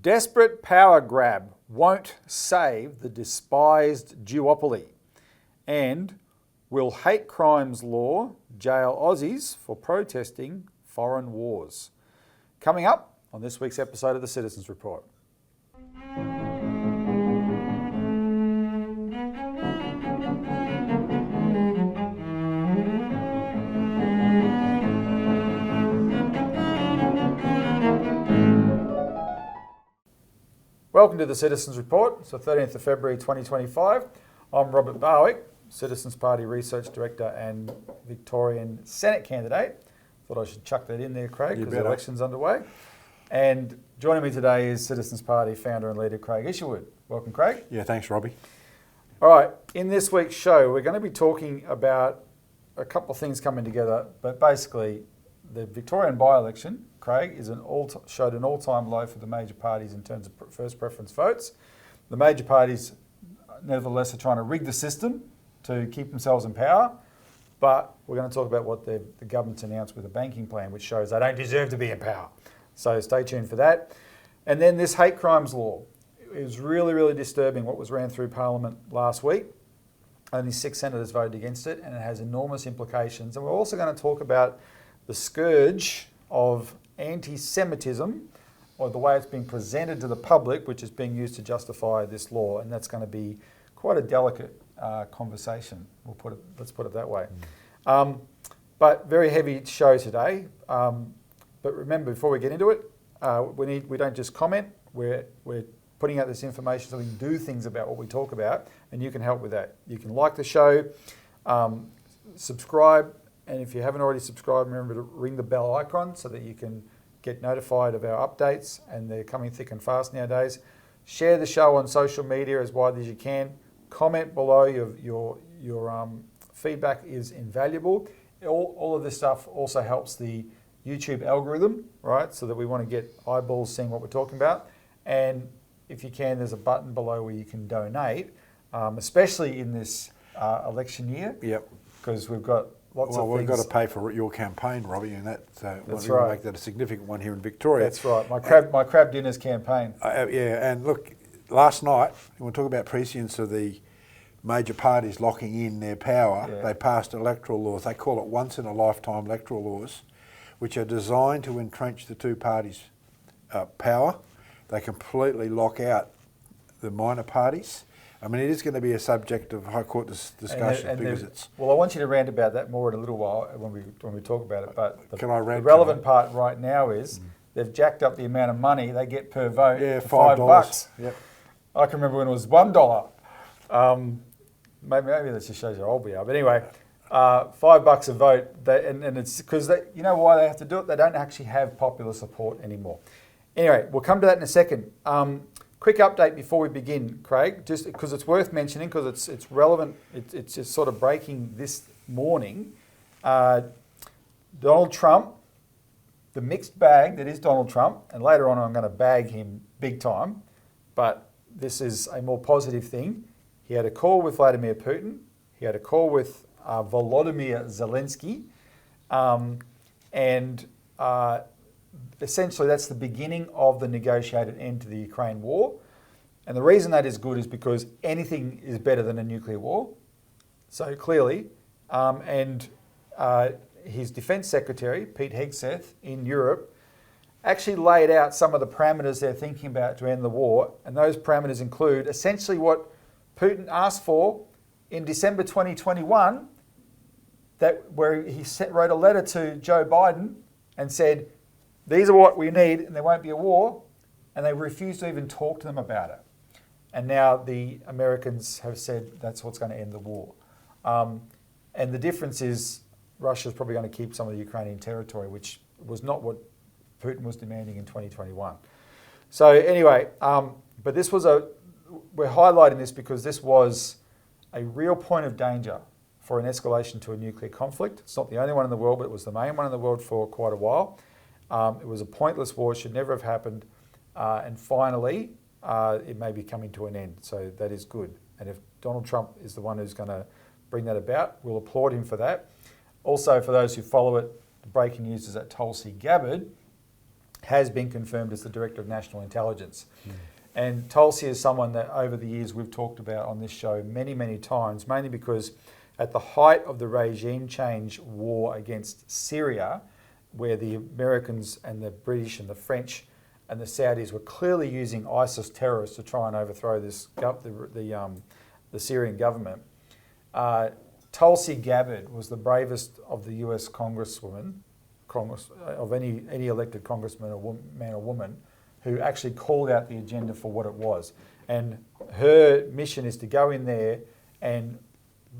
Desperate power grab won't save the despised duopoly. And will hate crimes law jail Aussies for protesting foreign wars? Coming up on this week's episode of the Citizens Report. Welcome to the Citizens Report. It's the 13th of February 2025. I'm Robert Barwick, Citizens Party Research Director and Victorian Senate candidate. Thought I should chuck that in there, Craig, because the election's underway. And joining me today is Citizens Party founder and leader Craig Isherwood. Welcome, Craig. Yeah, thanks, Robbie. All right, in this week's show, we're going to be talking about a couple of things coming together, but basically the Victorian by-election, Craig, showed an all-time low for the major parties in terms of first preference votes. The major parties, nevertheless, are trying to rig the system to keep themselves in power, but we're going to talk about what the government's announced with a banking plan, which shows they don't deserve to be in power. So stay tuned for that. And then this hate crimes law. It was really, really disturbing what was ran through Parliament last week. Only 6 senators voted against it, and it has enormous implications. And we're also going to talk about the scourge of anti-Semitism, or the way it's being presented to the public, which is being used to justify this law, and that's going to be quite a delicate conversation. Let's put it that way. But very heavy show today. But remember, before we get into it, we don't just comment. We're putting out this information so we can do things about what we talk about, and you can help with that. You can like the show, subscribe. And if you haven't already subscribed, remember to ring the bell icon so that you can get notified of our updates, and they're coming thick and fast nowadays. Share the show on social media as widely as you can. Comment below. Your feedback is invaluable. All of this stuff also helps the YouTube algorithm, right? So that we want to get eyeballs seeing what we're talking about. And if you can, there's a button below where you can donate, especially in this election year. Yep. Because we've got we've got to pay for your campaign, Robbie, and that's right. Make that a significant one here in Victoria. That's right. My crab dinners campaign. Yeah, and look, last night, when we talk about prescience of the major parties locking in their power, they passed electoral laws. They call it once-in-a-lifetime electoral laws, which are designed to entrench the two parties' power. They completely lock out the minor parties. I mean, it is going to be a subject of High Court discussion because it's... Well, I want you to rant about that more in a little while when we talk about it. But the relevant part right now is they've jacked up the amount of money they get per vote. Yeah, to $5. Yep. I can remember when it was $1. Maybe that just shows how old we are. But anyway, $5 a vote, and it's because you know why they have to do it? They don't actually have popular support anymore. Anyway, we'll come to that in a second. Quick update before we begin, Craig, just because it's worth mentioning, because it's relevant. It's just sort of breaking this morning. Donald Trump, the mixed bag that is Donald Trump, and later on I'm going to bag him big time, but this is a more positive thing. He had a call with Vladimir Putin. He had a call with Volodymyr Zelensky, and essentially that's the beginning of the negotiated end to the Ukraine war. And the reason that is good is because anything is better than a nuclear war. So clearly, his defence secretary, Pete Hegseth, in Europe, actually laid out some of the parameters they're thinking about to end the war. And those parameters include essentially what Putin asked for in December 2021, where he wrote a letter to Joe Biden and said, these are what we need and there won't be a war, and they refused to even talk to them about it. And now the Americans have said that's what's going to end the war. And the difference is Russia's probably going to keep some of the Ukrainian territory, which was not what Putin was demanding in 2021. So anyway, but we're highlighting this because this was a real point of danger for an escalation to a nuclear conflict. It's not the only one in the world, but it was the main one in the world for quite a while. It was a pointless war, should never have happened, and finally it may be coming to an end, so that is good. And if Donald Trump is the one who's going to bring that about, we'll applaud him for that. Also, for those who follow it, the breaking news is that Tulsi Gabbard has been confirmed as the Director of National Intelligence. And Tulsi is someone that over the years we've talked about on this show many, many times, mainly because at the height of the regime change war against Syria, where the Americans and the British and the French and the Saudis were clearly using ISIS terrorists to try and overthrow the Syrian government, Tulsi Gabbard was the bravest of the US congresswomen, of any elected congressman or man or woman, who actually called out the agenda for what it was. And her mission is to go in there and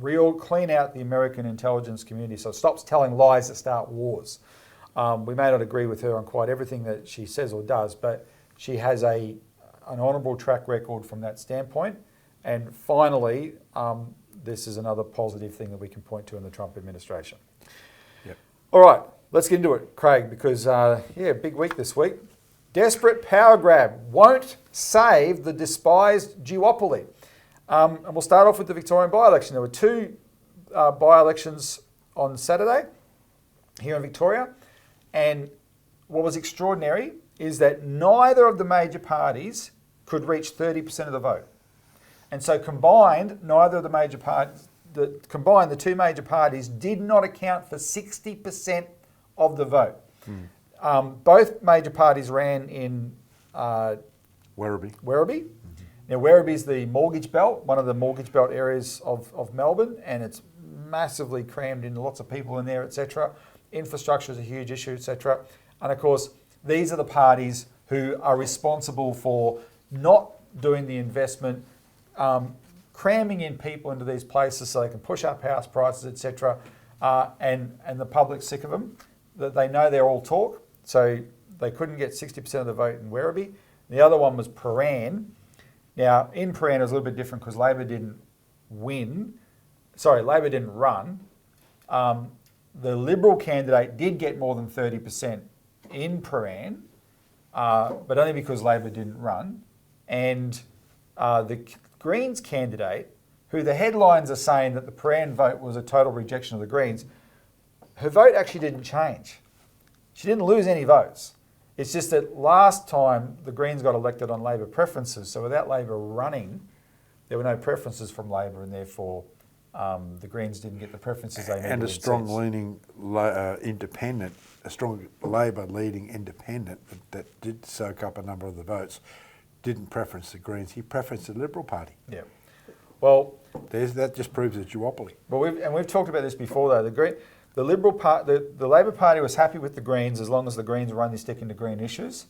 clean out the American intelligence community so it stops telling lies that start wars. We may not agree with her on quite everything that she says or does, but she has an honourable track record from that standpoint. And finally, this is another positive thing that we can point to in the Trump administration. Yep. All right, let's get into it, Craig, because, big week this week. Desperate power grab won't save the despised duopoly. And we'll start off with the Victorian by-election. There were two by-elections on Saturday here in Victoria. And what was extraordinary is that neither of the major parties could reach 30% of the vote. And so combined, the two major parties did not account for 60% of the vote. Both major parties ran in Werribee. Mm-hmm. Now, Werribee is the mortgage belt, one of the mortgage belt areas of Melbourne, and it's massively crammed in, lots of people in there, etc. Infrastructure is a huge issue, etc. And of course, these are the parties who are responsible for not doing the investment, cramming in people into these places so they can push up house prices, etc. And the public's sick of them. That they know they're all talk, so they couldn't get 60% of the vote in Werribee. The other one was Prahran. Now, in Prahran, it was a little bit different because Labor didn't run. The Liberal candidate did get more than 30% in Prahran, but only because Labor didn't run. And the Greens candidate, who the headlines are saying that the Prahran vote was a total rejection of the Greens, her vote actually didn't change. She didn't lose any votes. It's just that last time the Greens got elected on Labor preferences, so without Labor running, there were no preferences from Labor, and therefore the Greens didn't get the preferences they needed. And a strong leaning independent, a strong Labor leading independent that did soak up a number of the votes, didn't preference the Greens. He preferenced the Liberal Party. Yeah. Well, that just proves a duopoly. Well, we've talked about this before, though. The Labor Party was happy with the Greens as long as the Greens were only sticking to green issues.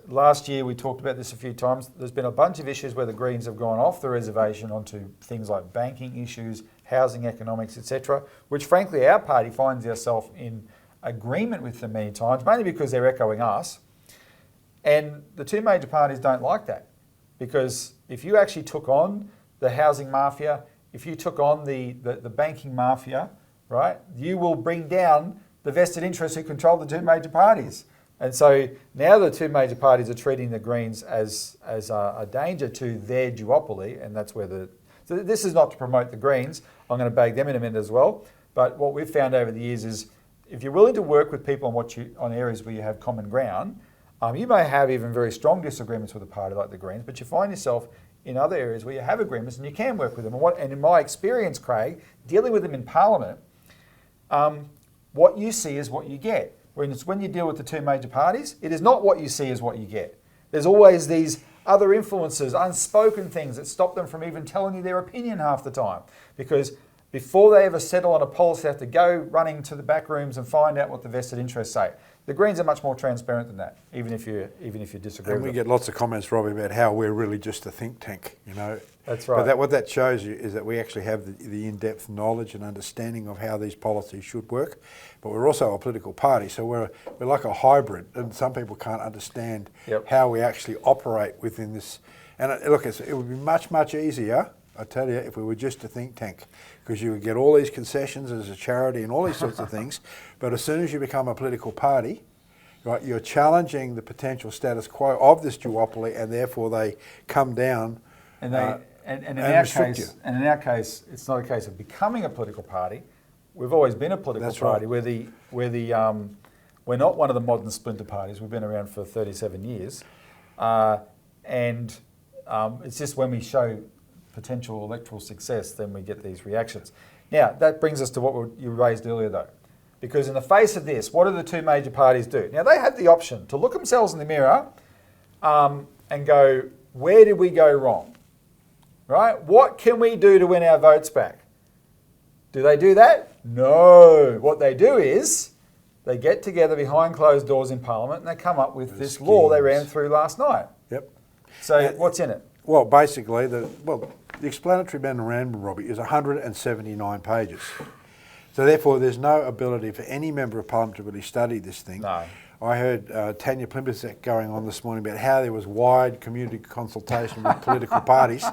Last year we talked about this a few times. There's been a bunch of issues where the Greens have gone off the reservation onto things like banking issues, housing economics, etc., which frankly our party finds ourselves in agreement with them many times, mainly because they're echoing us. And the two major parties don't like that, because if you actually took on the housing mafia, if you took on the banking mafia, right, you will bring down the vested interests who control the two major parties. And so now the two major parties are treating the Greens as a danger to their duopoly, and that's where so this is not to promote the Greens. I'm going to bag them in a minute as well. But what we've found over the years is if you're willing to work with people on areas where you have common ground, you may have even very strong disagreements with a party like the Greens, but you find yourself in other areas where you have agreements and you can work with them. And in my experience, Craig, dealing with them in Parliament, what you see is what you get. When you deal with the two major parties, it is not what you see is what you get. There's always these other influences, unspoken things that stop them from even telling you their opinion half the time. Because before they ever settle on a policy, they have to go running to the back rooms and find out what the vested interests say. The Greens are much more transparent than that, even if you disagree with them. And we get lots of comments, Robbie, about how we're really just a think tank, you know. That's right. But what that shows you is that we actually have the in-depth knowledge and understanding of how these policies should work. But we're also a political party, so we're like a hybrid, and some people can't understand how we actually operate within this. And look, it would be much, much easier, I tell you, if we were just a think tank, because you would get all these concessions as a charity and all these sorts of things. But as soon as you become a political party, right, you're challenging the potential status quo of this duopoly, and therefore they come down. And in our case, it's not a case of becoming a political party. We've always been a political party. Right. We're We're not one of the modern splinter parties. We've been around for 37 years. It's just when we show potential electoral success, then we get these reactions. Now, that brings us to what you raised earlier, though. Because in the face of this, what do the two major parties do? Now, they have the option to look themselves in the mirror and go, where did we go wrong? Right? What can we do to win our votes back? Do they do that? No. What they do is they get together behind closed doors in Parliament and they come up with this law they ran through last night. Yep. So what's in it? Well, basically, the explanatory memorandum, Robbie, is 179 pages. So therefore, there's no ability for any member of Parliament to really study this thing. No. I heard Tanya Plimpicek going on this morning about how there was wide community consultation with political parties.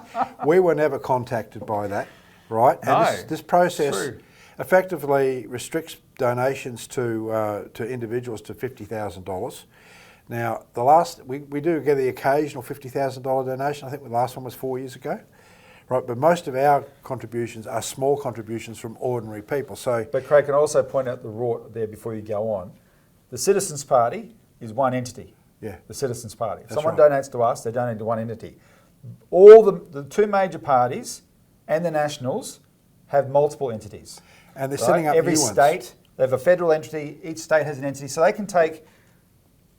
We were never contacted by that, right? No, and this process effectively restricts donations to individuals to $50,000. Now, we do get the occasional $50,000 donation. I think the last one was 4 years ago. Right, but most of our contributions are small contributions from ordinary people. But Craig can also point out the rort there before you go on. The Citizens Party is one entity. Yeah. The Citizens Party. If That's someone right. donates to us, they donate to one entity. All the two major parties and the Nationals have multiple entities. And they're setting up every new ones. state, they have a federal entity, each state has an entity, so they can take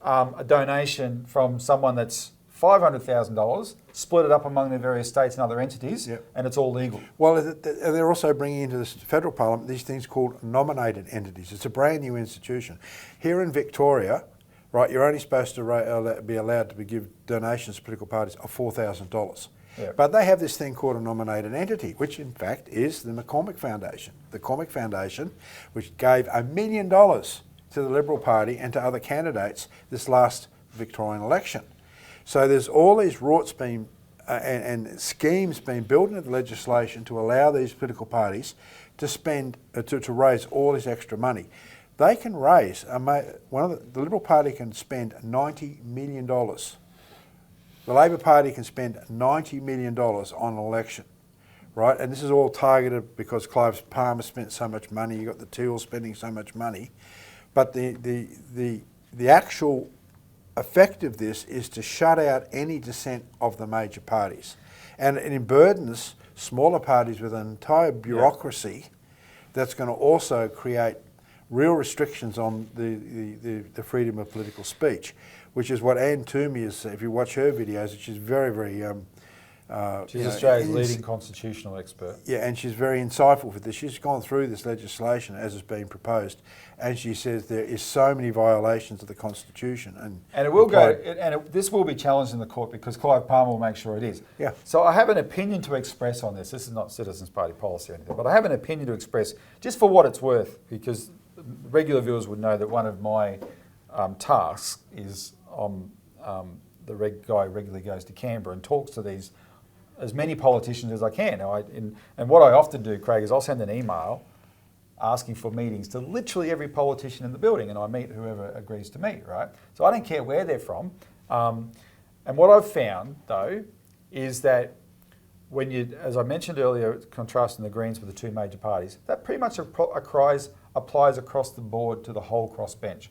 a donation from someone that's $500,000, split it up among the various states and other entities, and it's all legal. Well, they're also bringing into the federal parliament these things called nominated entities. It's a brand new institution. Here in Victoria, right, you're only supposed to be allowed to give donations to political parties of $4,000. Yeah. But they have this thing called a nominated entity, which in fact is the McCormick Foundation. The McCormick Foundation, which gave $1 million to the Liberal Party and to other candidates this last Victorian election. So there's all these rorts and schemes being built into the legislation to allow these political parties to spend, to raise all this extra money. They can raise, the Liberal Party can spend $90 million. The Labor Party can spend $90 million on an election, right? And this is all targeted because Clive Palmer spent so much money, you've got the Teals spending so much money. But the actual effect of this is to shut out any dissent of the major parties. And it burdens smaller parties with an entire bureaucracy that's going to also create real restrictions on the freedom of political speech, which is what Anne Toomey is, if you watch her videos, which is very, very... she's Australia's leading constitutional expert. Yeah, and she's very insightful for this. She's gone through this legislation as it's been proposed, and she says there is so many violations of the Constitution. And it will go, this will be challenged in the court because Clive Palmer will make sure it is. Yeah. So I have an opinion to express on this. This is not Citizens Party policy or anything, but I have an opinion to express just for what it's worth, because regular viewers would know that one of my tasks is the guy regularly goes to Canberra and talks to as many politicians as I can. And what I often do, Craig, is I'll send an email asking for meetings to literally every politician in the building, and I meet whoever agrees to meet, right? So I don't care where they're from. And what I've found, though, is that when as I mentioned earlier, contrasting the Greens with the two major parties, that pretty much applies across the board to the whole crossbench.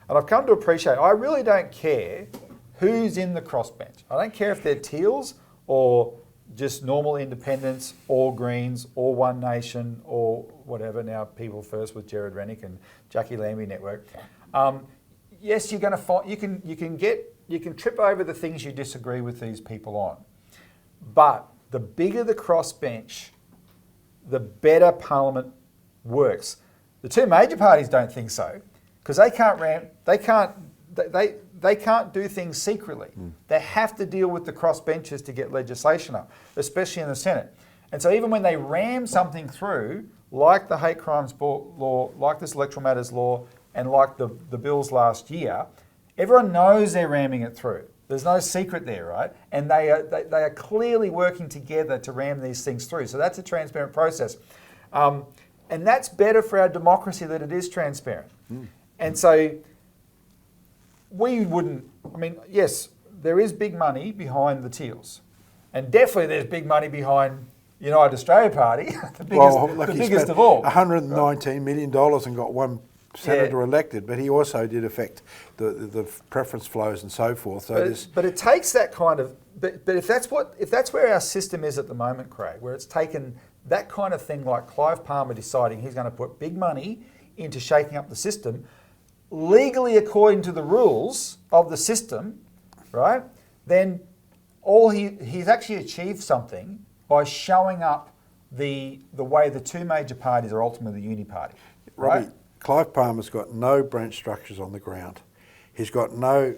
And I've come to appreciate, I really don't care who's in the crossbench. I don't care if they're Teals or just normal independents or Greens or One Nation or whatever, now People First with Jared Rennick and Jackie Lambie Network. Yes, you're going to find, you can trip over the things you disagree with these people on. But the bigger the crossbench, the better Parliament works. The two major parties don't think so, because they can't do things secretly. They have to deal with the crossbenches to get legislation up, especially in the Senate. And so even when they ram something through, like the hate crimes law, like this electoral matters law, and like the bills last year, everyone knows they're ramming it through. There's no secret there, right? And they are clearly working together to ram these things through. So that's a transparent process. And that's better for our democracy that it is transparent. And so we wouldn't, yes, there is big money behind the Teals. And definitely there's big money behind United Australia Party, the biggest of all. $119 million and got one senator elected, but he also did affect the preference flows and so forth. So but it takes that kind of, but if that's where our system is at the moment, Craig, where it's taken that kind of thing like Clive Palmer deciding he's going to put big money into shaking up the system, legally according to the rules of the system, right? Then he's actually achieved something by showing up the way the two major parties are ultimately the uni party. Right? Robbie, Clive Palmer's got no branch structures on the ground. He's got no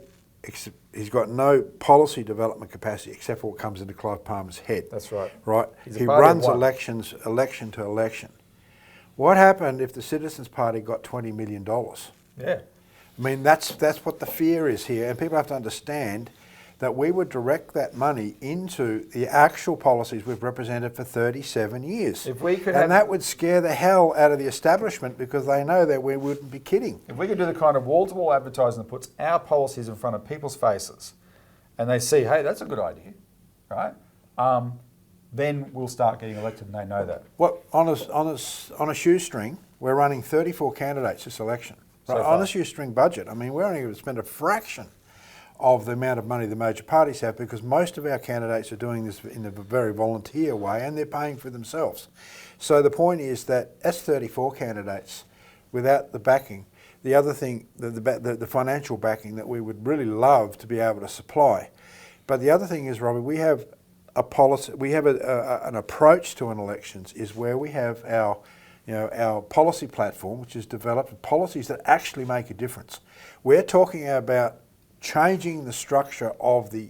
policy development capacity except for what comes into Clive Palmer's head. That's right. Right? He's He runs elections, election to election. What happened if the Citizens Party got $20 million? Yeah. I mean, that's what the fear is here, and people have to understand that we would direct that money into the actual policies we've represented for 37 years. If we could and that would scare the hell out of the establishment because they know that we wouldn't be kidding. If we could do the kind of wall-to-wall advertising that puts our policies in front of people's faces and they see, hey, that's a good idea, right? Then we'll start getting elected and they know that. Well, on a shoestring, we're running 34 candidates this election. Right? On a shoestring budget, I mean, we're only going to spend a fraction of the amount of money the major parties have because most of our candidates are doing this in a very volunteer way and they're paying for themselves. So the point is that that's 34 candidates without the backing. The other thing, the financial backing that we would really love to be able to supply. But the other thing is, Robbie, we have a policy, we have an approach to an elections is where we have our policy platform, which is developed with policies that actually make a difference. We're talking about changing the structure of the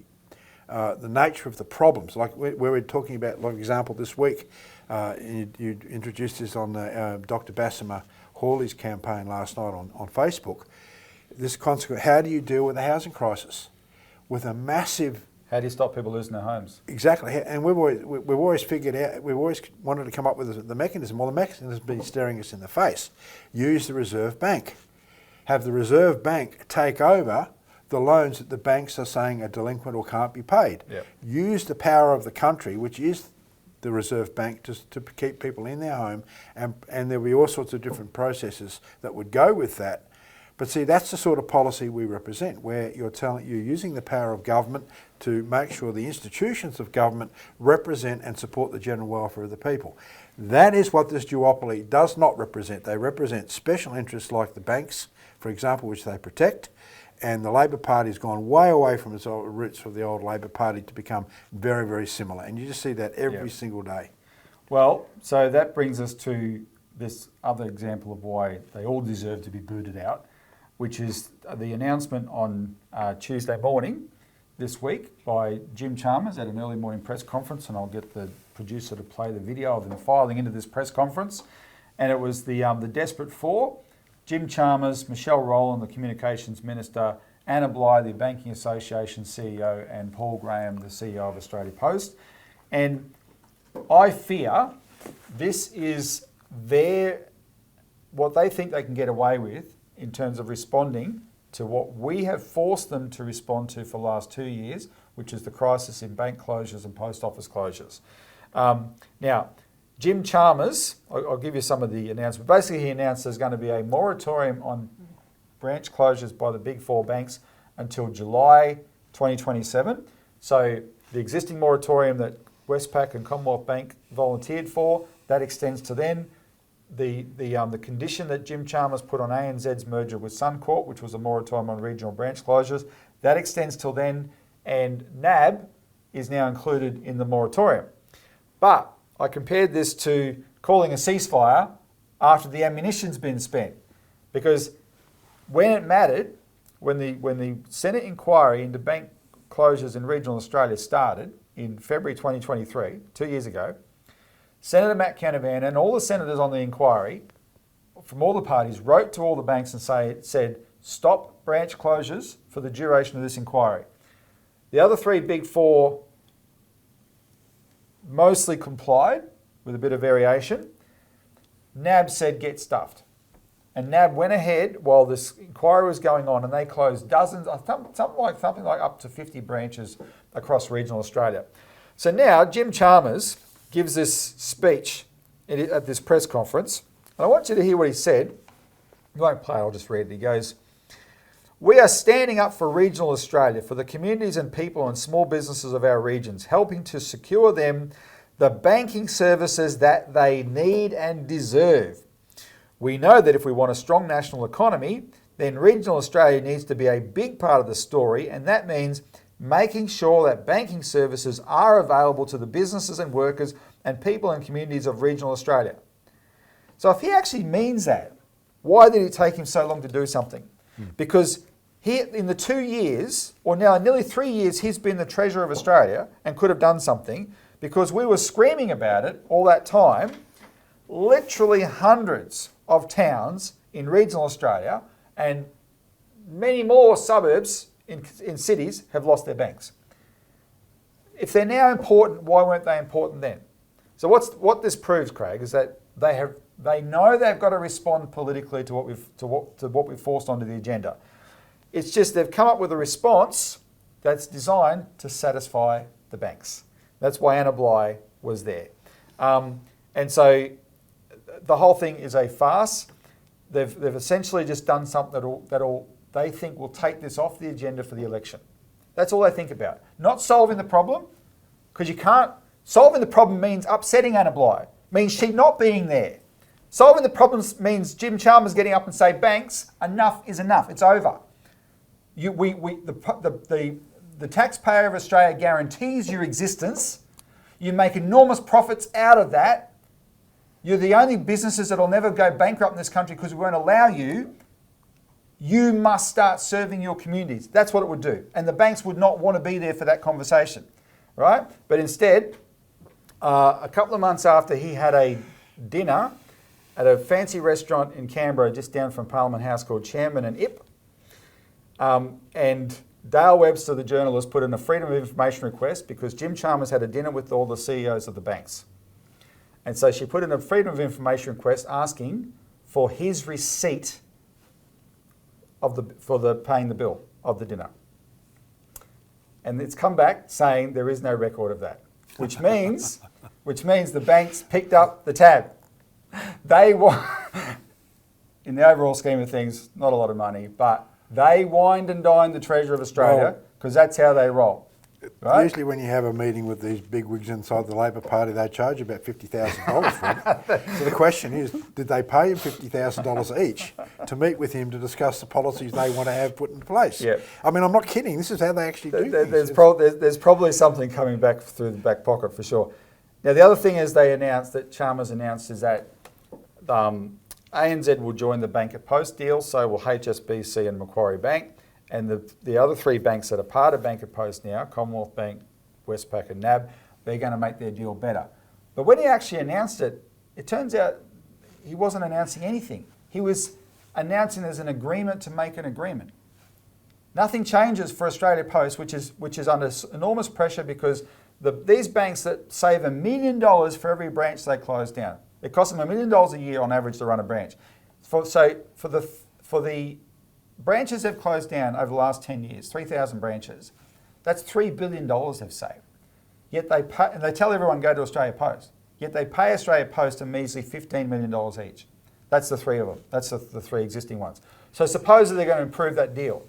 nature of the problems. Like we were talking about, like example, this week, you introduced this on Dr. Bassima Hawley's campaign last night on Facebook. This consequence, how do you deal with the housing crisis? With a massive... How do you stop people losing their homes? Exactly, and we've always figured out, we've always wanted to come up with the mechanism. Well, the mechanism has been staring us in the face. Use the Reserve Bank. Have the Reserve Bank take over the loans that the banks are saying are delinquent or can't be paid. Yep. Use the power of the country, which is the Reserve Bank, to keep people in their home, and there'll be all sorts of different processes that would go with that. But see, that's the sort of policy we represent, where you're using the power of government to make sure the institutions of government represent and support the general welfare of the people. That is what this duopoly does not represent. They represent special interests like the banks, for example, which they protect, and the Labor Party has gone way away from its roots of the old Labor Party to become very, very similar. And you just see that every single day. Well, so that brings us to this other example of why they all deserve to be booted out, which is the announcement on Tuesday morning this week by Jim Chalmers at an early morning press conference, and I'll get the producer to play the video of them filing into this press conference. And it was the Desperate Four: Jim Chalmers, Michelle Rowland, the Communications Minister, Anna Bligh, the Banking Association CEO, and Paul Graham, the CEO of Australia Post. And I fear this is what they think they can get away with in terms of responding to what we have forced them to respond to for the last 2 years, which is the crisis in bank closures and post office closures. Now, Jim Chalmers, I'll give you some of the announcements. Basically, he announced there's going to be a moratorium on branch closures by the big four banks until July 2027. So the existing moratorium that Westpac and Commonwealth Bank volunteered for, that extends to then. The condition that Jim Chalmers put on ANZ's merger with Suncorp, which was a moratorium on regional branch closures, that extends till then, and NAB is now included in the moratorium. But I compared this to calling a ceasefire after the ammunition's been spent, because when it mattered, when the Senate inquiry into bank closures in regional Australia started in February 2023, 2 years ago, Senator Matt Canavan and all the senators on the inquiry from all the parties wrote to all the banks and said, stop branch closures for the duration of this inquiry. The other three big four mostly complied with a bit of variation. NAB said get stuffed. And NAB went ahead while this inquiry was going on and they closed dozens, something like up to 50 branches across regional Australia. So now Jim Chalmers gives this speech at this press conference, and I want you to hear what he said. You won't play, I'll just read it. He goes, "We are standing up for regional Australia, for the communities and people and small businesses of our regions, helping to secure them the banking services that they need and deserve. We know that if we want a strong national economy, then regional Australia needs to be a big part of the story, and that means making sure that banking services are available to the businesses and workers and people and communities of regional Australia." So if he actually means that, why did it take him so long to do something? Because he, in the 2 years, or now nearly 3 years, he's been the Treasurer of Australia and could have done something, because we were screaming about it all that time. Literally hundreds of towns in regional Australia and many more suburbs in cities have lost their banks. If they're now important, why weren't they important then? So what this proves, Craig, is that they know they've got to respond politically to what we've forced onto the agenda. It's just they've come up with a response that's designed to satisfy the banks. That's why Anna Bligh was there. And so the whole thing is a farce. They've essentially just done something that'll they think will take this off the agenda for the election. That's all they think about. Not solving the problem, because you can't. Solving the problem means upsetting Anna Bligh, means she not being there. Solving the problems means Jim Chalmers getting up and say, "Banks, enough is enough. It's over. The taxpayer of Australia guarantees your existence. You make enormous profits out of that. You're the only businesses that will never go bankrupt in this country because we won't allow you. You must start serving your communities." That's what it would do. And the banks would not want to be there for that conversation, right? But instead, a couple of months after he had a dinner at a fancy restaurant in Canberra, just down from Parliament House, called Chairman and Ip, and Dale Webster, the journalist, put in a Freedom of Information request because Jim Chalmers had a dinner with all the CEOs of the banks. And so she put in a Freedom of Information request asking for his receipt for paying the bill of the dinner. And it's come back saying there is no record of that, which means the banks picked up the tab. They want, in the overall scheme of things, not a lot of money, but they wined and dined the Treasurer of Australia because that's how they roll. Right? Usually when you have a meeting with these bigwigs inside the Labor Party, they charge about $50,000 for it. So the question is, did they pay him $50,000 each to meet with him to discuss the policies they want to have put in place? Yep. I mean, I'm not kidding. This is how they actually do things. There's probably something coming back through the back pocket for sure. Now, the other thing is Chalmers announced is that ANZ will join the Bank at Post deal, so will HSBC and Macquarie Bank. And the other three banks that are part of Bank at Post now, Commonwealth Bank, Westpac and NAB, they're going to make their deal better. But when he actually announced it, it turns out he wasn't announcing anything. He was announcing there's an agreement to make an agreement. Nothing changes for Australia Post, which is under enormous pressure because these banks that save $1 million for every branch they close down. It costs them $1 million a year on average to run a branch. For the branches they've closed down over the last 10 years, 3,000 branches, that's $3 billion they've saved. Yet they pay, and they tell everyone go to Australia Post. Yet they pay Australia Post a measly $15 million each. That's the three of them. That's the three existing ones. So supposedly they're going to improve that deal.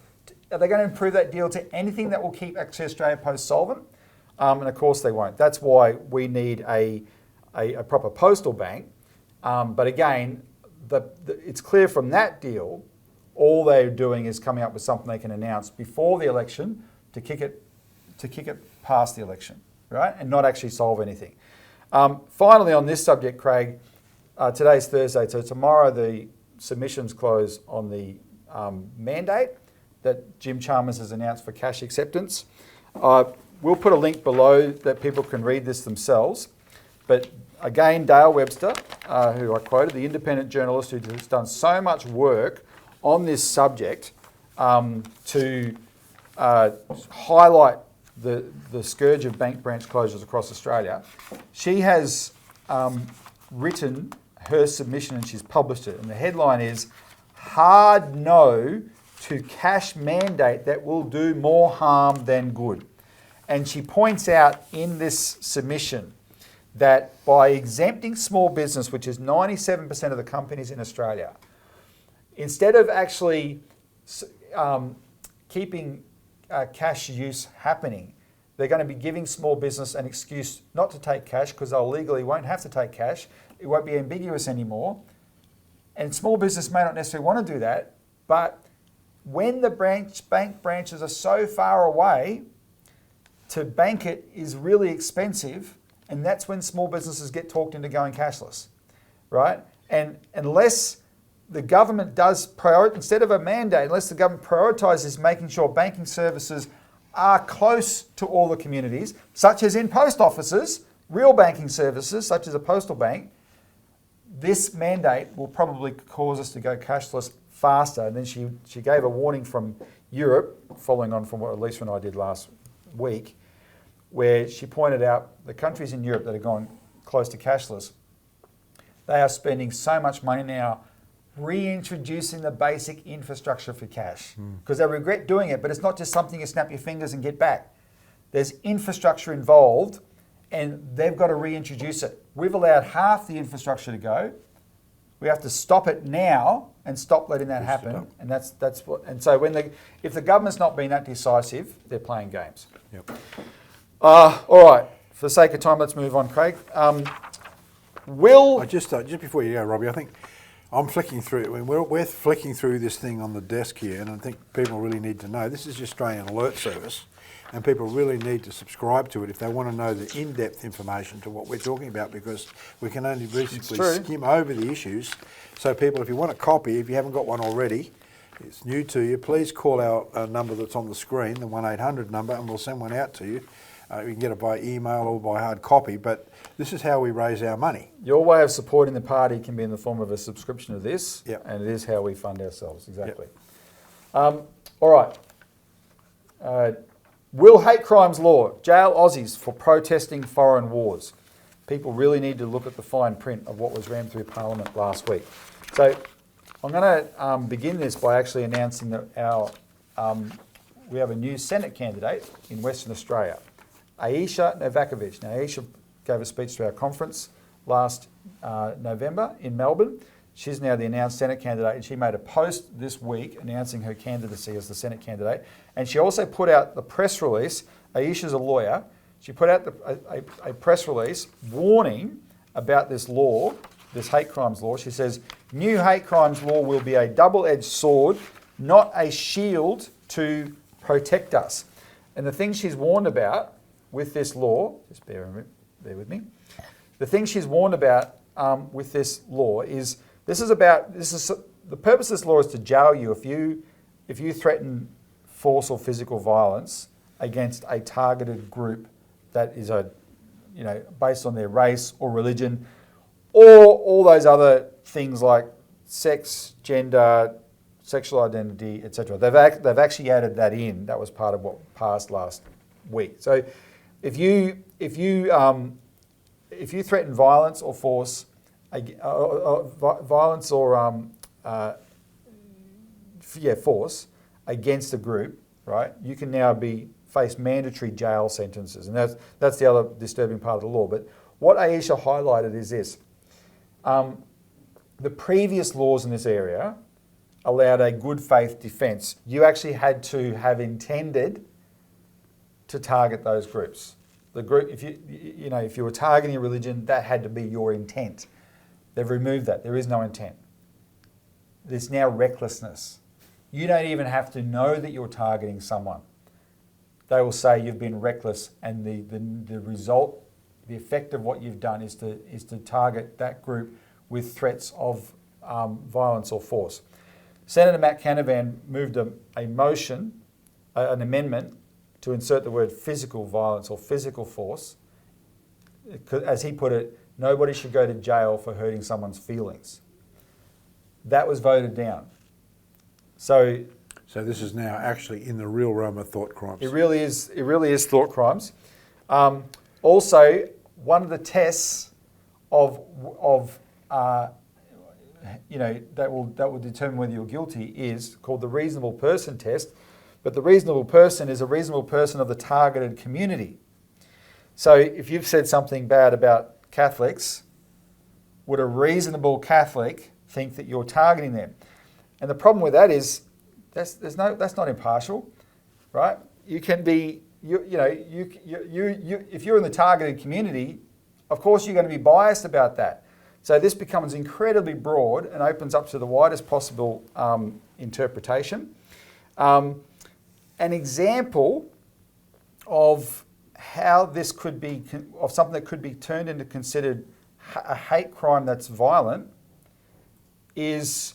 Are they going to improve that deal to anything that will keep actually Australia Post solvent? And of course they won't. That's why we need a proper postal bank. But again, it's clear from that deal, all they're doing is coming up with something they can announce before the election to kick it past the election, right? And not actually solve anything. Finally, on this subject, Craig, today's Thursday, so tomorrow the submissions close on the mandate that Jim Chalmers has announced for cash acceptance. We'll put a link below that people can read this themselves. But again, Dale Webster, who I quoted, the independent journalist who has done so much work on this subject to highlight the scourge of bank branch closures across Australia, she has written her submission and she's published it. And the headline is, "Hard No to Cash Mandate That Will Do More Harm Than Good." And she points out in this submission that by exempting small business, which is 97% of the companies in Australia, instead of actually keeping cash use happening, they're going to be giving small business an excuse not to take cash because they'll legally won't have to take cash. It won't be ambiguous anymore. And small business may not necessarily want to do that, but when the bank branches are so far away, to bank it is really expensive, and that's when small businesses get talked into going cashless, right? And unless the government does instead of a mandate, unless the government prioritises making sure banking services are close to all the communities, such as in post offices, real banking services, such as a postal bank, this mandate will probably cause us to go cashless faster. And then she gave a warning from Europe, following on from what Lisa and I did last week, where she pointed out the countries in Europe that have gone close to cashless, they are spending so much money now reintroducing the basic infrastructure for cash because they regret doing it, but it's not just something you snap your fingers and get back. There's infrastructure involved and they've got to reintroduce it. We've allowed half the infrastructure to go. We have to stop it now and stop letting that happen. And that's what. And so if the government's not being that decisive, they're playing games. Yep. All right. For the sake of time, let's move on, Craig. Just before you go, Robbie, I think I'm flicking through. I mean, we're flicking through this thing on the desk here, and I think people really need to know this is the Australian Alert Service, and people really need to subscribe to it if they want to know the in-depth information to what we're talking about, because we can only basically skim over the issues. So people, if you want a copy, if you haven't got one already, it's new to you, please call our number that's on the screen, the 1-800 number, and we'll send one out to you. You can get it by email or by hard copy, but this is how we raise our money. Your way of supporting the party can be in the form of a subscription to this, and it is how we fund ourselves, exactly. All right. Will hate crimes law jail Aussies for protesting foreign wars? People really need to look at the fine print of what was rammed through Parliament last week. So I'm going to begin this by actually announcing that we have a new Senate candidate in Western Australia. Aisha Novakovic. Now, Aisha gave a speech to our conference last November in Melbourne. She's now the announced Senate candidate, and she made a post this week announcing her candidacy as the Senate candidate. And she also put out the press release. Aisha's a lawyer. She put out a press release warning about this law, this hate crimes law. She says, new hate crimes law will be a double-edged sword, not a shield to protect us. And the thing she's warned about with this law, just bear with me. The thing she's warned about with this law is the purpose of this law is to jail you if you threaten force or physical violence against a targeted group that is based on their race or religion, or all those other things like sex, gender, sexual identity, etc. They've actually added that in. That was part of what passed last week. So if you threaten violence or force, force against a group, right? You can now face mandatory jail sentences, and that's the other disturbing part of the law. But what Aisha highlighted is this: the previous laws in this area allowed a good faith defence. You actually had to have intended to target those groups. The group, if you were targeting a religion, that had to be your intent. They've removed that. There is no intent. There's now recklessness. You don't even have to know that you're targeting someone. They will say you've been reckless, and the result, the effect of what you've done is to target that group with threats of violence or force. Senator Matt Canavan moved a motion, an amendment, to insert the word physical violence or physical force. As he put it, nobody should go to jail for hurting someone's feelings. That was voted down. So this is now actually in the real realm of thought crimes. It really is thought crimes. Also, one of the tests that will determine whether you're guilty is called the reasonable person test. But the reasonable person is a reasonable person of the targeted community. So if you've said something bad about Catholics, would a reasonable Catholic think that you're targeting them? And the problem with that is that's not impartial, right? You can be, if you're in the targeted community, of course you're going to be biased about that. So this becomes incredibly broad and opens up to the widest possible interpretation. An example of how this could be, of something that could be turned into considered a hate crime that's violent, is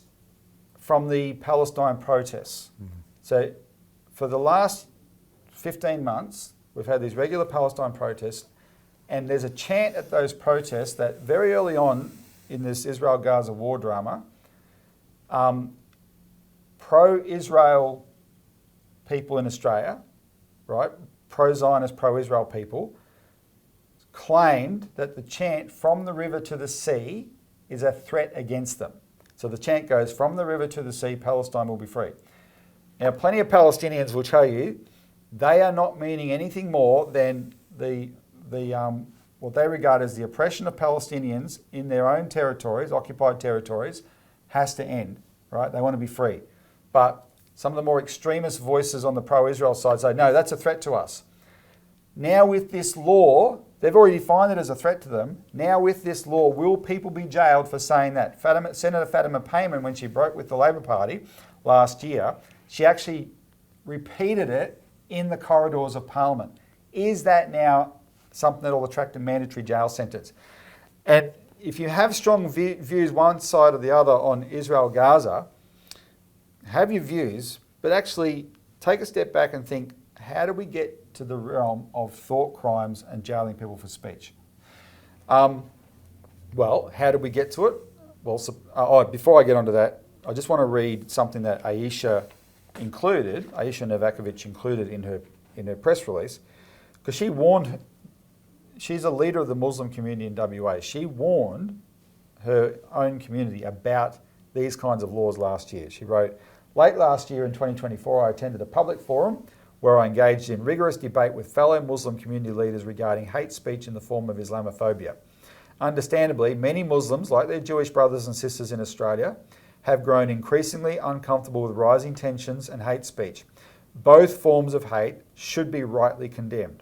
from the Palestine protests. Mm-hmm. So for the last 15 months, we've had these regular Palestine protests, and there's a chant at those protests that very early on in this Israel-Gaza war drama, pro-Israel people in Australia, right, pro-Zionist, pro-Israel people, claimed that the chant "from the river to the sea" is a threat against them. So the chant goes, "From the river to the sea, Palestine will be free." Now, plenty of Palestinians will tell you they are not meaning anything more than what they regard as the oppression of Palestinians in their own territories, occupied territories, has to end, right? They want to be free. But some of the more extremist voices on the pro-Israel side say, no, that's a threat to us. Now with this law, they've already defined it as a threat to them. Now with this law, will people be jailed for saying that? Senator Fatima Payman, when she broke with the Labor Party last year, she actually repeated it in the corridors of Parliament. Is that now something that will attract a mandatory jail sentence? And if you have strong views one side or the other on Israel-Gaza, have your views, but actually take a step back and think, how do we get to the realm of thought crimes and jailing people for speech? Well, how did we get to it? Well, before I get onto that, I just want to read something that Aisha Novakovic included in her press release, because she warned, she's a leader of the Muslim community in WA. She warned her own community about these kinds of laws last year. She wrote, "Late last year in 2024, I attended a public forum where I engaged in rigorous debate with fellow Muslim community leaders regarding hate speech in the form of Islamophobia. Understandably, many Muslims, like their Jewish brothers and sisters in Australia, have grown increasingly uncomfortable with rising tensions and hate speech. Both forms of hate should be rightly condemned.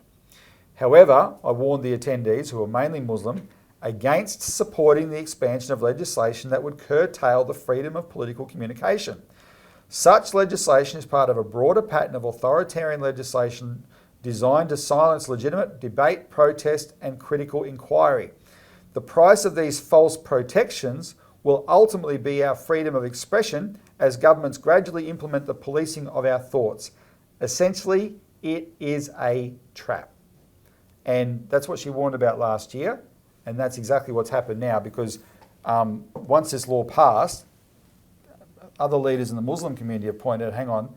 However, I warned the attendees, who are mainly Muslim, against supporting the expansion of legislation that would curtail the freedom of political communication. Such legislation is part of a broader pattern of authoritarian legislation designed to silence legitimate debate, protest, and critical inquiry. The price of these false protections will ultimately be our freedom of expression as governments gradually implement the policing of our thoughts. Essentially, it is a trap." And that's what she warned about last year, and that's exactly what's happened now, because once this law passed, other leaders in the Muslim community have pointed out, hang on,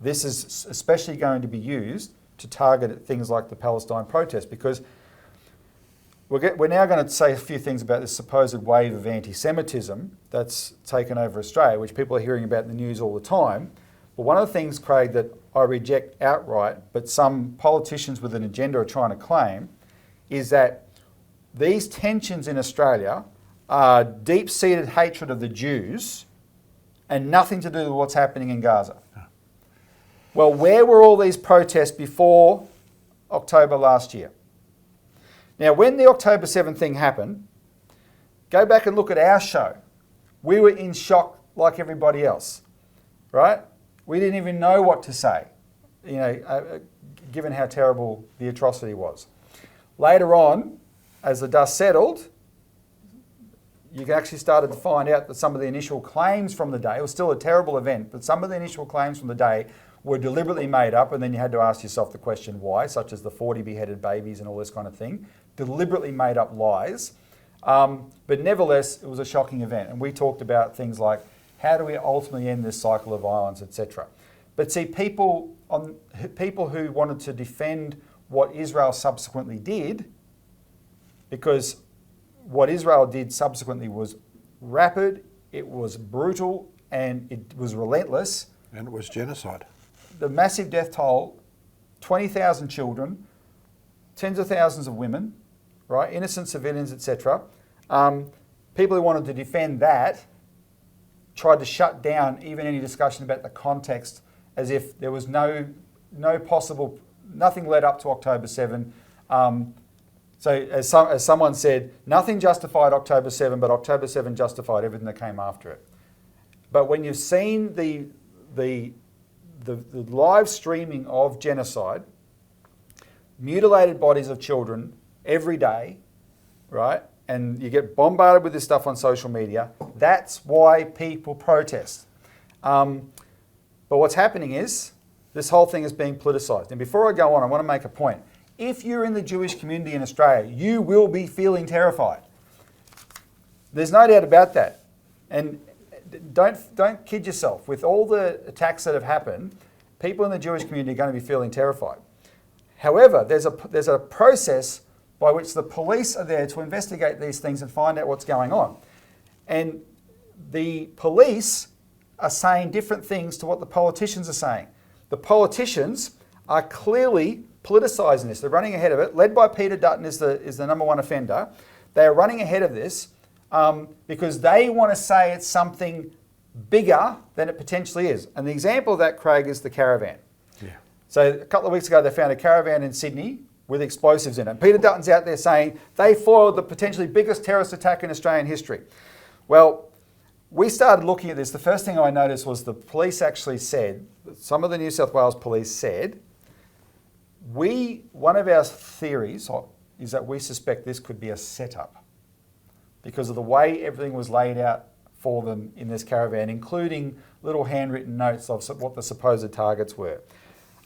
this is especially going to be used to target things like the Palestine protests, because we're now going to say a few things about this supposed wave of anti-Semitism that's taken over Australia, which people are hearing about in the news all the time. But one of the things, Craig, that I reject outright, but some politicians with an agenda are trying to claim, is that these tensions in Australia are deep-seated hatred of the Jews and nothing to do with what's happening in Gaza. Well, where were all these protests before October last year? Now, when the October 7th thing happened, go back and look at our show. We were in shock like everybody else, right? We didn't even know what to say, given how terrible the atrocity was. Later on, as the dust settled, you actually started to find out that some of the initial claims from the day, it was still a terrible event, but some of the initial claims from the day were deliberately made up, and then you had to ask yourself the question why, such as the 40 beheaded babies and all this kind of thing. Deliberately made up lies. But nevertheless, it was a shocking event. And we talked about things like, how do we ultimately end this cycle of violence, etc. But see, people who wanted to defend what Israel subsequently did, because what Israel did subsequently was rapid, it was brutal, and it was relentless. And it was genocide. The massive death toll, 20,000 children, tens of thousands of women, right, innocent civilians, etc. People who wanted to defend that tried to shut down even any discussion about the context, as if there was nothing led up to October 7. So as someone said, nothing justified October 7, but October 7 justified everything that came after it. But when you've seen the live streaming of genocide, mutilated bodies of children every day, right? And you get bombarded with this stuff on social media, that's why people protest. But what's happening is this whole thing is being politicised. And before I go on, I want to make a point. If you're in the Jewish community in Australia, you will be feeling terrified. There's no doubt about that. And don't kid yourself. With all the attacks that have happened, people in the Jewish community are going to be feeling terrified. However, there's a process by which the police are there to investigate these things and find out what's going on. And the police are saying different things to what the politicians are saying. The politicians are clearly politicising this. They're running ahead of it. Led by Peter Dutton is the number one offender. They are running ahead of this because they want to say it's something bigger than it potentially is. And the example of that, Craig, is the caravan. Yeah. So a couple of weeks ago, they found a caravan in Sydney with explosives in it. And Peter Dutton's out there saying they foiled the potentially biggest terrorist attack in Australian history. Well, we started looking at this. The first thing I noticed was the police actually said, some of the New South Wales police said, one of our theories is that we suspect this could be a setup because of the way everything was laid out for them in this caravan, including little handwritten notes of what the supposed targets were.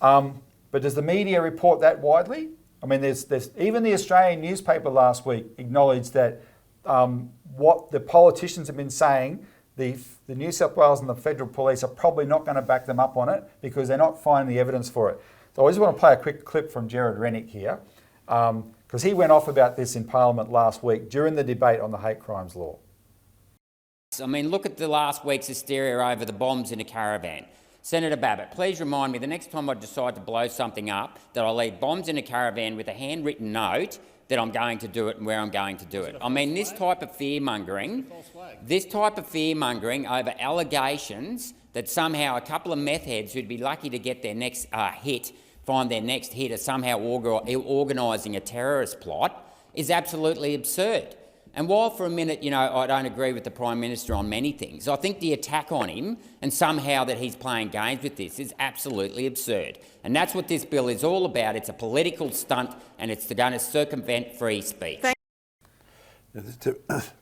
But does the media report that widely? I mean, there's even the Australian newspaper last week acknowledged that what the politicians have been saying, the New South Wales and the federal police are probably not going to back them up on it because they're not finding the evidence for it. So I just want to play a quick clip from Gerard Rennick here, because he went off about this in Parliament last week during the debate on the hate crimes law. I mean, look at the last week's hysteria over the bombs in a caravan. Senator Babbitt, please remind me the next time I decide to blow something up that I'll leave bombs in a caravan with a handwritten note that I'm going to do it and where I'm going to do it. I mean, this type of fear-mongering over allegations that somehow a couple of meth heads who'd be lucky to get their next find their next hit are somehow organising a terrorist plot is absolutely absurd. And while for a minute, I don't agree with the Prime Minister on many things, I think the attack on him and somehow that he's playing games with this is absolutely absurd. And that's what this bill is all about. It's a political stunt and it's going to circumvent free speech.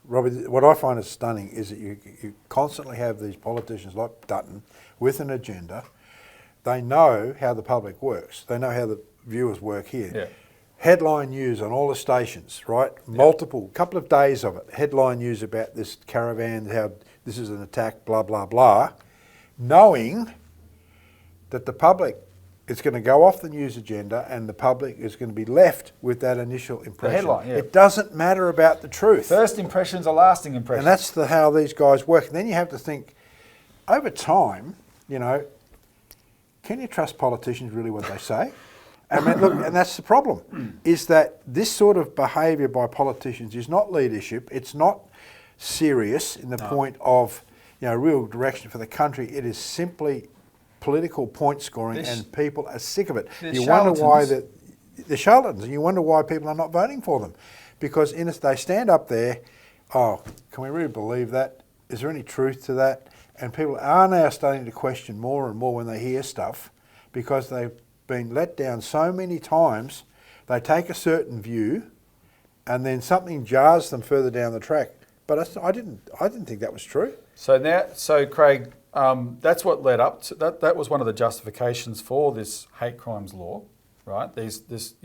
Robbie, what I find is stunning is that you constantly have these politicians like Dutton with an agenda. They know how the public works. They know how the viewers work here. Yeah. Headline news on all the stations, right? Multiple, couple of days of it. Headline news about this caravan, how this is an attack, blah, blah, blah. Knowing that the public is going to go off the news agenda and the public is going to be left with that initial impression. The headline, yeah. It doesn't matter about the truth. First impressions are lasting impressions. And that's how these guys work. And then you have to think, over time, can you trust politicians really what they say? I mean, look, and that's the problem, is that this sort of behaviour by politicians is not leadership. It's not serious in the point of, real direction for the country. It is simply political point scoring, and people are sick of it. You wonder why they're charlatans, and you wonder why people are not voting for them, because they stand up there. Oh, can we really believe that? Is there any truth to that? And people are now starting to question more and more when they hear stuff, because they've been let down so many times. They take a certain view and then something jars them further down the track. But I didn't think that was true. So Craig, that's what led up to that was one of the justifications for this hate crimes law, right? Things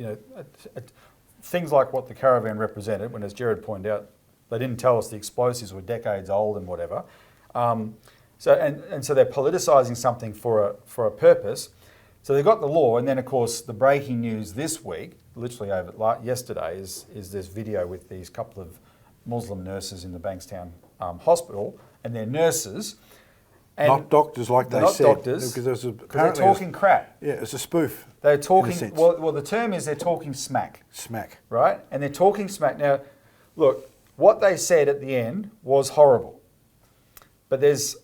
like what the caravan represented, when, as Gerard pointed out, they didn't tell us the explosives were decades old and whatever. So they're politicising something for a purpose. So they got the law, and then of course the breaking news this week, literally yesterday, is this video with these couple of Muslim nurses in the Bankstown hospital, and they're nurses. And not doctors like they said. Not doctors, because they're talking crap. Yeah, it's a spoof. They're talking, well, the term is they're talking smack. Smack. Right? And they're talking smack. Now, look, what they said at the end was horrible. But there's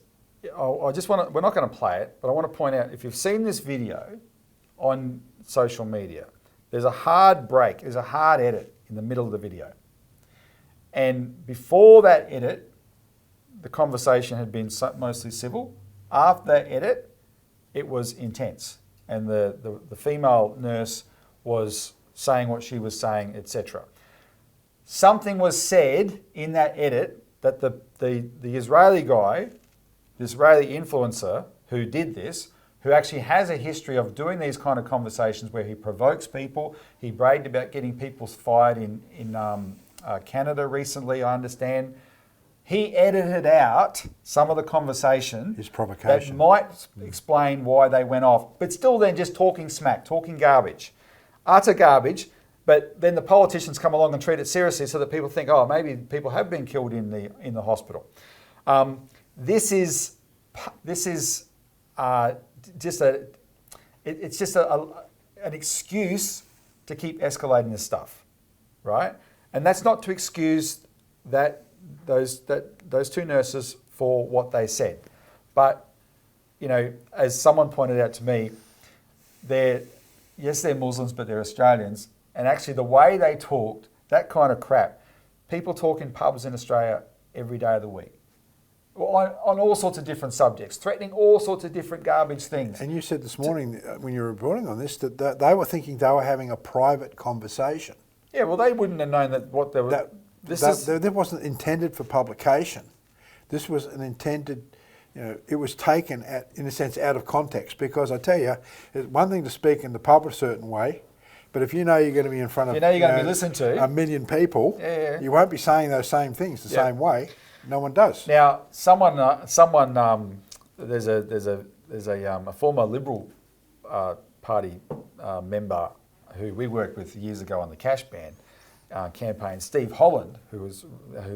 I just want to, we're not going to play it, but I want to point out, if you've seen this video on social media, there's a hard break, there's a hard edit in the middle of the video. And before that edit, the conversation had been mostly civil. After that edit, it was intense. And the female nurse was saying what she was saying, etc. Something was said in that edit that the Israeli guy, the Israeli influencer who did this, who actually has a history of doing these kind of conversations where he provokes people. He bragged about getting people fired in Canada recently, I understand. He edited out some of the conversation. His provocation. That might explain why they went off, but still then just talking smack, talking garbage. Utter garbage, but then the politicians come along and treat it seriously so that people think, oh, maybe people have been killed in the hospital. This is just an excuse to keep escalating this stuff, right? And that's not to excuse those two nurses for what they said, but you know, as someone pointed out to me, they're Muslims, but they're Australians, and actually the way they talked, that kind of crap, people talk in pubs in Australia every day of the week. On all sorts of different subjects, threatening all sorts of different garbage things. And you said this morning when you were reporting on this that they were thinking they were having a private conversation. Yeah, well, they wouldn't have known that what they were. That wasn't intended for publication. This was an intended, it was taken in a sense out of context, because I tell you, it's one thing to speak in the pub a certain way, but if you know you're going to be in front of you're going to be listened to 1 million people, you won't be saying those same things the same way. No one does. Now, there's a former Liberal Party member who we worked with years ago on the cash ban campaign, Steve Holland, who's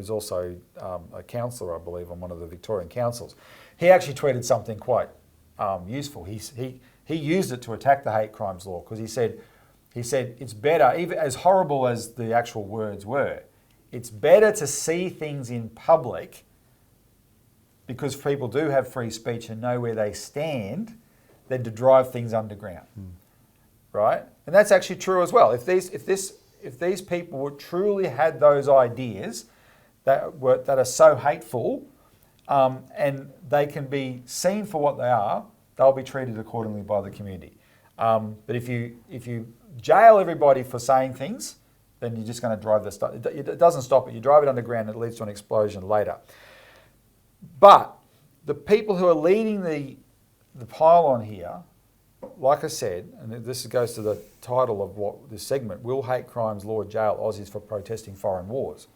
also a councillor, I believe, on one of the Victorian councils. He actually tweeted something quite useful. He used it to attack the hate crimes law, because he said it's better, even as horrible as the actual words were, it's better to see things in public, because people do have free speech and know where they stand, than to drive things underground, right? And that's actually true as well. If these people truly had those ideas that are so hateful, and they can be seen for what they are, they'll be treated accordingly by the community. But if you jail everybody for saying things, then you're just going to drive the stuff. It doesn't stop it. You drive it underground, it leads to an explosion later. But the people who are leading the pylon here, like I said, and this goes to the title of what this segment, Will Hate Crimes Law Jail Aussies for Protesting Foreign Wars?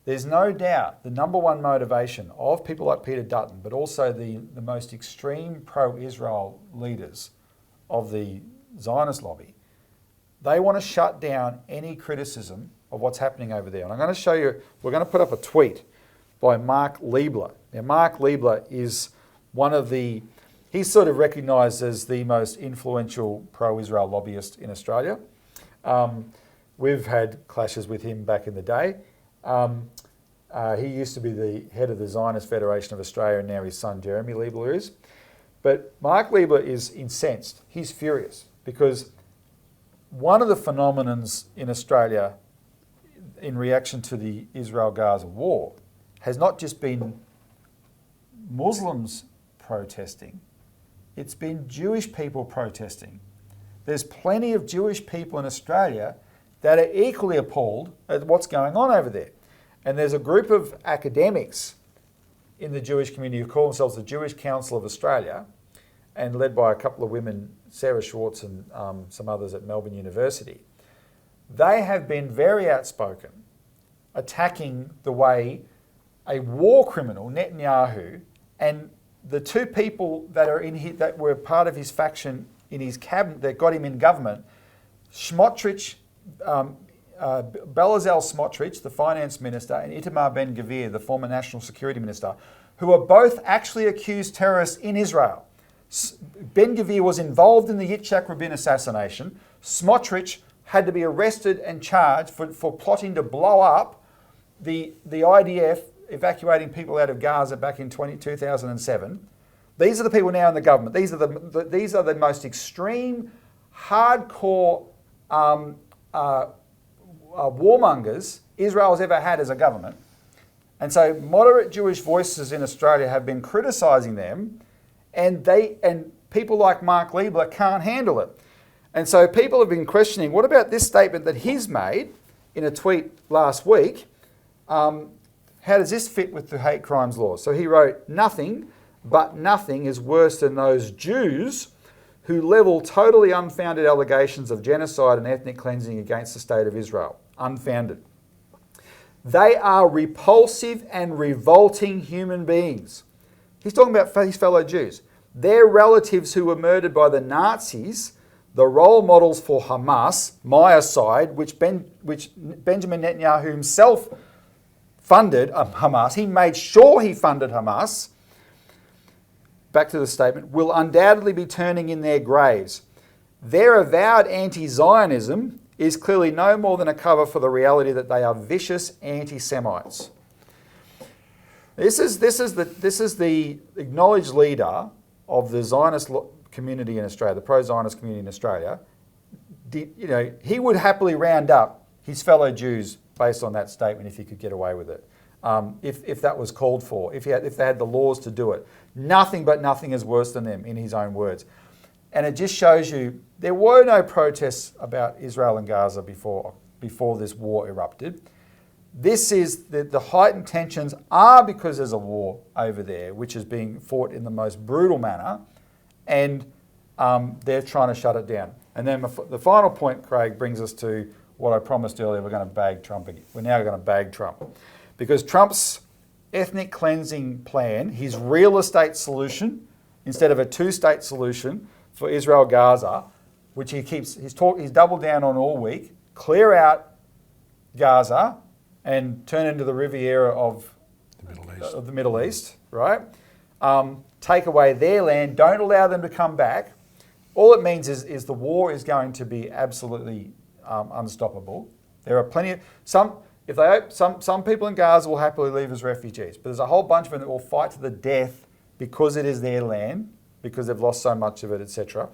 There's no doubt the number one motivation of people like Peter Dutton, but also the most extreme pro-Israel leaders of the Zionist lobby, they want to shut down any criticism of what's happening over there. And I'm going to show you, we're going to put up a tweet by Mark Liebler. Now, Mark Liebler is he's sort of recognised as the most influential pro-Israel lobbyist in Australia. We've had clashes with him back in the day. He used to be the head of the Zionist Federation of Australia, and now his son Jeremy Liebler is. But Mark Liebler is incensed. He's furious, because one of the phenomenons in Australia in reaction to the Israel-Gaza war has not just been Muslims protesting, it's been Jewish people protesting. There's plenty of Jewish people in Australia that are equally appalled at what's going on over there. And there's a group of academics in the Jewish community who call themselves the Jewish Council of Australia, and led by a couple of women, Sarah Schwartz and some others at Melbourne University. They have been very outspoken, attacking the way a war criminal, Netanyahu, and the two people that were part of his faction in his cabinet that got him in government, Smotrich, Bezalel Smotrich, the finance minister, and Itamar Ben-Gvir, the former national security minister, who are both actually accused terrorists in Israel. Ben-Gvir was involved in the Yitzhak Rabin assassination. Smotrich had to be arrested and charged for plotting to blow up the IDF evacuating people out of Gaza back in 2007. These are the people now in the government. These are the most extreme, hardcore warmongers Israel's ever had as a government. And so moderate Jewish voices in Australia have been criticising them, and people like Mark Liebler can't handle it. And so people have been questioning, what about this statement that he's made in a tweet last week? How does this fit with the hate crimes laws? So he wrote, "Nothing but nothing is worse than those Jews who level totally unfounded allegations of genocide and ethnic cleansing against the state of Israel." Unfounded. "They are repulsive and revolting human beings." He's talking about his fellow Jews. "Their relatives who were murdered by the Nazis, the role models for Hamas, my side, which Benjamin Netanyahu himself funded Hamas. He made sure he funded Hamas." Back to the statement, "will undoubtedly be turning in their graves. Their avowed anti-Zionism is clearly no more than a cover for the reality that they are vicious anti-Semites." This is the acknowledged leader of the Zionist community in Australia, the pro-Zionist community in Australia. He would happily round up his fellow Jews based on that statement if he could get away with it, if that was called for, if they had the laws to do it. Nothing but nothing is worse than them, in his own words. And it just shows you there were no protests about Israel and Gaza before this war erupted. This is the heightened tensions are because there's a war over there, which is being fought in the most brutal manner, and they're trying to shut it down. And then the final point, Craig, brings us to what I promised earlier. We're going to bag Trump again. We're now going to bag Trump, because Trump's ethnic cleansing plan, his real estate solution, instead of a two-state solution for Israel-Gaza, which he's doubled down on all week, clear out Gaza and turn into the Riviera of the Middle East, right? Take away their land, don't allow them to come back. All it means is the war is going to be absolutely unstoppable. There are plenty of some people in Gaza will happily leave as refugees, but there's a whole bunch of them that will fight to the death because it is their land, because they've lost so much of it, etc.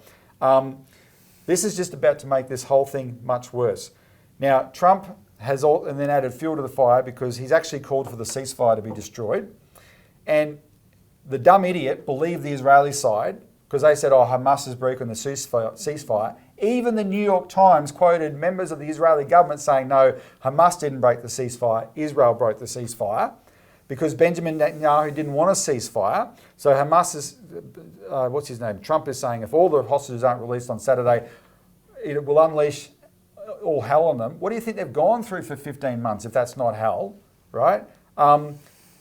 This is just about to make this whole thing much worse. Now, Trump has and then added fuel to the fire, because he's actually called for the ceasefire to be destroyed. And the dumb idiot believed the Israeli side, because they said, oh, Hamas has broken the ceasefire. Even the New York Times quoted members of the Israeli government saying, no, Hamas didn't break the ceasefire, Israel broke the ceasefire, because Benjamin Netanyahu didn't want a ceasefire. So Hamas is, Trump is saying, if all the hostages aren't released on Saturday, it will unleash all hell on them. What do you think they've gone through for 15 months if that's not hell, right?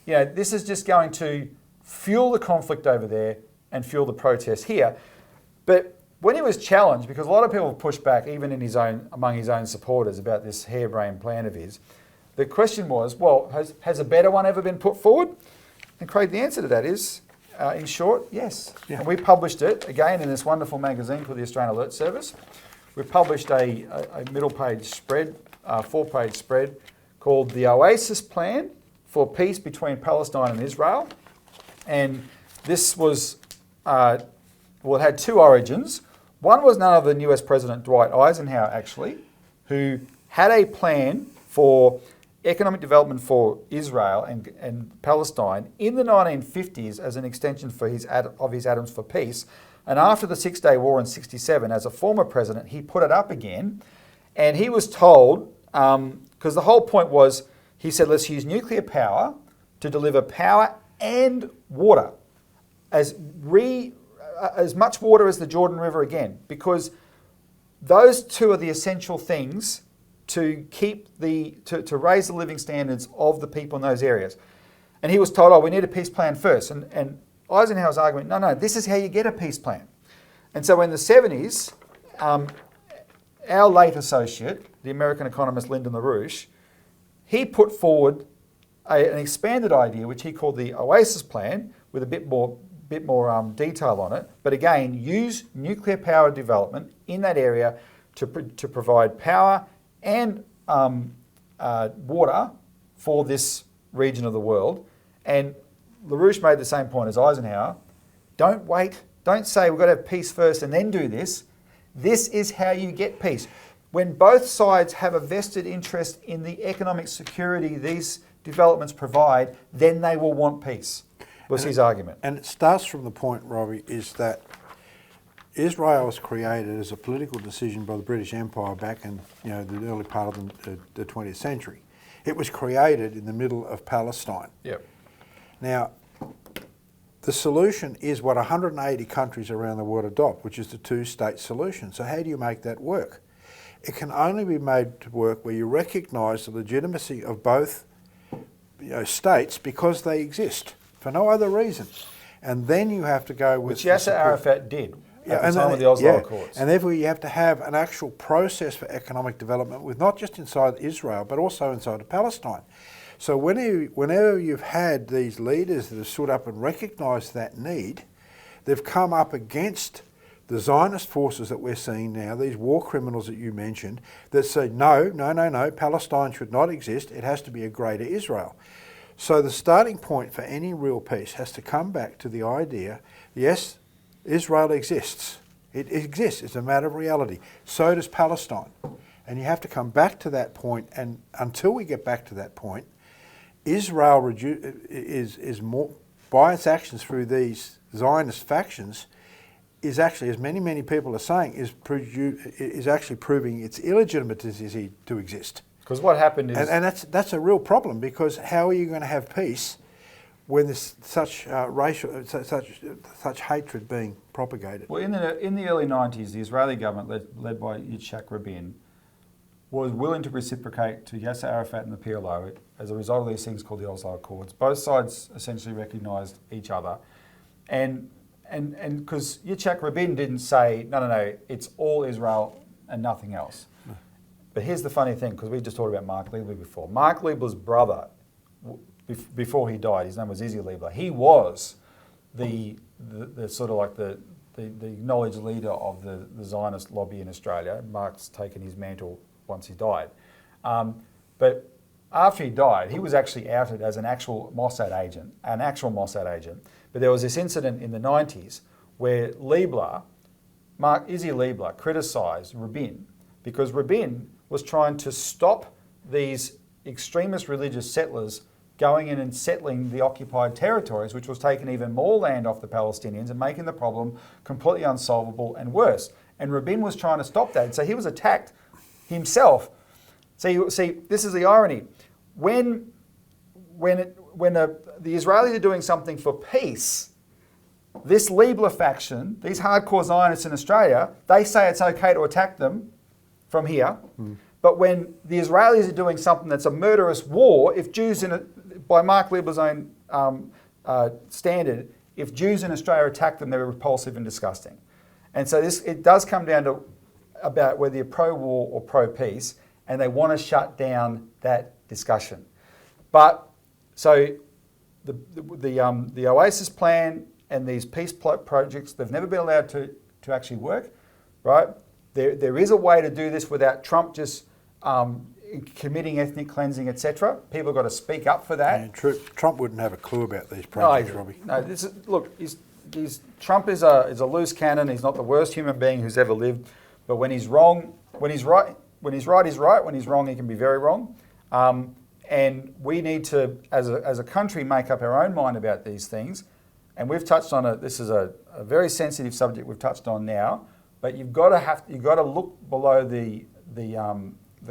This is just going to fuel the conflict over there and fuel the protests here. But when he was challenged, because a lot of people have pushed back, even among his own supporters, about this harebrained plan of his, the question was, well, has a better one ever been put forward? And Craig, the answer to that is, in short, yes. Yeah. And we published it, again, in this wonderful magazine called the Australian Alert Service. We published a middle page spread, 4-page spread, called the Oasis Plan for Peace Between Palestine and Israel. And this was, it had two origins. One was none other than US President Dwight Eisenhower, actually, who had a plan for economic development for Israel and Palestine in the 1950s as an extension of his Atoms for Peace. And after the Six-Day War in 1967, as a former president, he put it up again. And he was told, because the whole point was, he said, let's use nuclear power to deliver power and water, as much water as the Jordan River again, because those two are the essential things to keep to raise the living standards of the people in those areas. And he was told, we need a peace plan first. And Eisenhower's argument, no, this is how you get a peace plan. And so in the 70s, our late associate, the American economist Lyndon LaRouche, he put forward an expanded idea, which he called the Oasis Plan, with a bit more detail on it. But again, use nuclear power development in that area to provide power and water for this region of the world. And LaRouche made the same point as Eisenhower. Don't wait. Don't say we've got to have peace first and then do this. This is how you get peace. When both sides have a vested interest in the economic security these developments provide, then they will want peace, was his argument. And it starts from the point, Robbie, is that Israel was created as a political decision by the British Empire back in the early part of the 20th century. It was created in the middle of Palestine. Yep. Now, the solution is what 180 countries around the world adopt, which is the two-state solution. So how do you make that work? It can only be made to work where you recognise the legitimacy of both states because they exist, for no other reason. And then you have to go with... Which Yasser Arafat did at the time of the Oslo Accords. And therefore you have to have an actual process for economic development with not just inside Israel, but also inside of Palestine. So whenever you've had these leaders that have stood up and recognised that need, they've come up against the Zionist forces that we're seeing now, these war criminals that you mentioned, that say, no, Palestine should not exist, it has to be a greater Israel. So the starting point for any real peace has to come back to the idea, yes, Israel exists. It exists, it's a matter of reality. So does Palestine. And you have to come back to that point, and until we get back to that point, Israel is more, by its actions through these Zionist factions, is actually, as many people are saying, is actually proving its illegitimacy to exist. Because what happened is... And that's a real problem, because how are you going to have peace when there's such such hatred being propagated? Well, in the early 90s, the Israeli government, led by Yitzhak Rabin, was willing to reciprocate to Yasser Arafat and the PLO as a result of these things called the Oslo Accords. Both sides essentially recognised each other. And because Yitzhak Rabin didn't say, no, it's all Israel and nothing else. No. But here's the funny thing, because we just talked about Mark Liebler before. Mark Liebler's brother, before he died, his name was Izzy Liebler. He was the sort of like the acknowledged leader of the Zionist lobby in Australia. Mark's taken his mantle once he died. But after he died, he was actually outed as an actual Mossad agent. But there was this incident in the 90s where Izzy Liebler criticised Rabin because Rabin was trying to stop these extremist religious settlers going in and settling the occupied territories, which was taking even more land off the Palestinians and making the problem completely unsolvable and worse. And Rabin was trying to stop that. So he was attacked himself. So you see, this is the irony. When the Israelis are doing something for peace, this Liebler faction, these hardcore Zionists in Australia, they say it's okay to attack them from here. But when the Israelis are doing something that's a murderous war, if Jews, by Mark Liebler's own standard, if Jews in Australia attack them, they're repulsive and disgusting. And so it does come down to about whether you're pro-war or pro-peace, and they want to shut down that discussion. But so the Oasis plan and these peace projects, they've never been allowed to actually work, right? There is a way to do this without Trump just committing ethnic cleansing, etc. People have got to speak up for that. Yeah, Trump wouldn't have a clue about these projects, Robbie. No, Trump is a loose cannon. He's not the worst human being who's ever lived. But when he's wrong, when he's right, he's right. When he's wrong, he can be very wrong. And we need to, as a country, make up our own mind about these things. And we've touched on it. This is a very sensitive subject we've touched on now. But you've got to look below the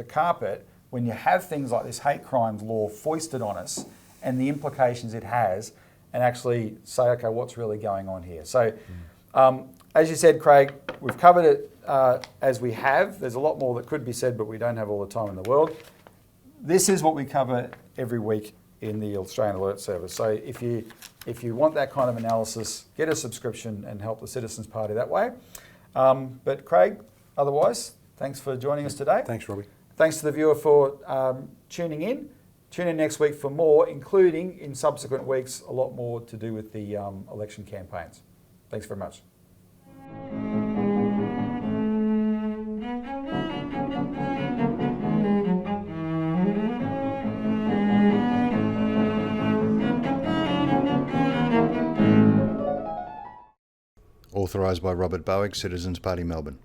carpet when you have things like this hate crimes law foisted on us and the implications it has, and actually say, okay, what's really going on here? So, as you said, Craig, we've covered it as we have. There's a lot more that could be said, but we don't have all the time in the world. This is what we cover every week in the Australian Alert Service. So if you want that kind of analysis, get a subscription and help the Citizens Party that way. But Craig, otherwise, thanks for joining us today. Thanks, Robbie. Thanks to the viewer for tuning in. Tune in next week for more, including in subsequent weeks, a lot more to do with the election campaigns. Thanks very much. Authorised by Robert Barwick, Citizens Party, Melbourne.